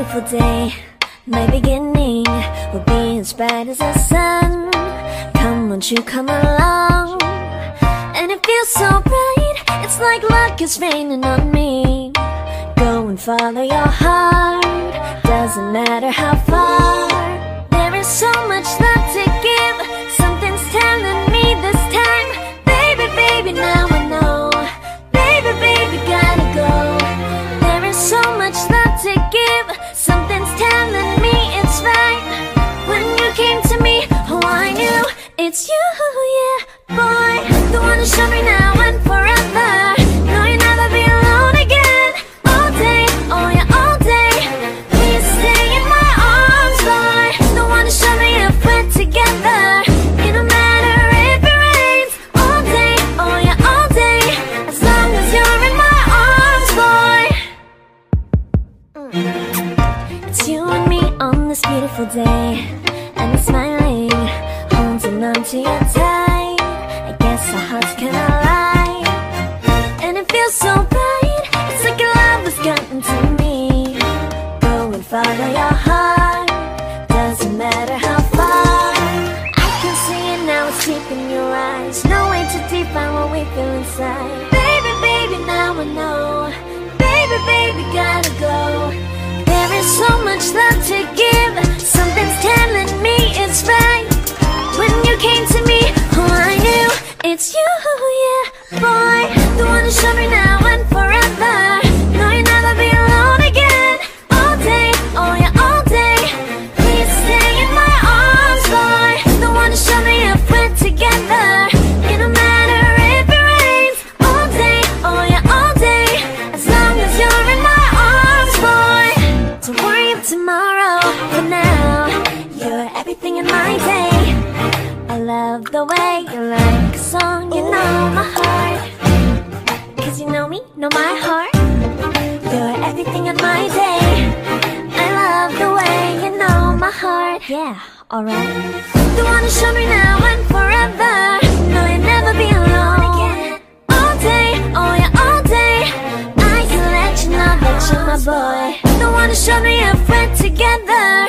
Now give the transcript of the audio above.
beautiful day. My beginning will be as bright as the sun. Come, won't you come along? And it feels so bright, it's like luck is raining on me. Go and follow your heart, doesn't matter how far. There is so much love to give, something's telling me this time. Baby, baby, now I know. Baby, baby, gotta go. There is so much love to give, something's telling me it's right. When you came to me, oh I knew it's you, yeah, boy. The one to show me now and forever. No, you'll never be alone again. All day, oh yeah, all day. Please stay in my arms, boy. The one to show me if we're together. It don't matter if it rains. All day, oh yeah, all day. As long as you're in my arms, boy. It's you and me on this beautiful day, and we're smiling, holding on to your tight. I guess our hearts cannot lie, and it feels so bright. It's like your love has gotten to me. Go and follow your heart, doesn't matter how far. I can see it now, it's deep in your eyes. No way to define what we feel inside. Baby, baby, now I know. Baby, baby, gotta go. There is so much love to give, something's telling me it's right. When you came to me, oh I knew it's you, yeah, boy. The one to show me now and forever. No, you'll never be alone again. All day, oh yeah, all day. Please stay in my arms, boy. The one to show me if we're together. It don't matter if it rains. All day, oh yeah, all day. As long as you're in my arms, boy. Don't worry of tomorrow, for now you're everything in my day. I love the way you like a song, you know my heart. Cause you know me, know my heart. You're everything in my day. I love the way you know my heart. Yeah, alright. The one to show me now and forever. No, you'll never be alone again. All day, oh yeah, all day. I can let you know that you're my boy. The one to show me if we're together.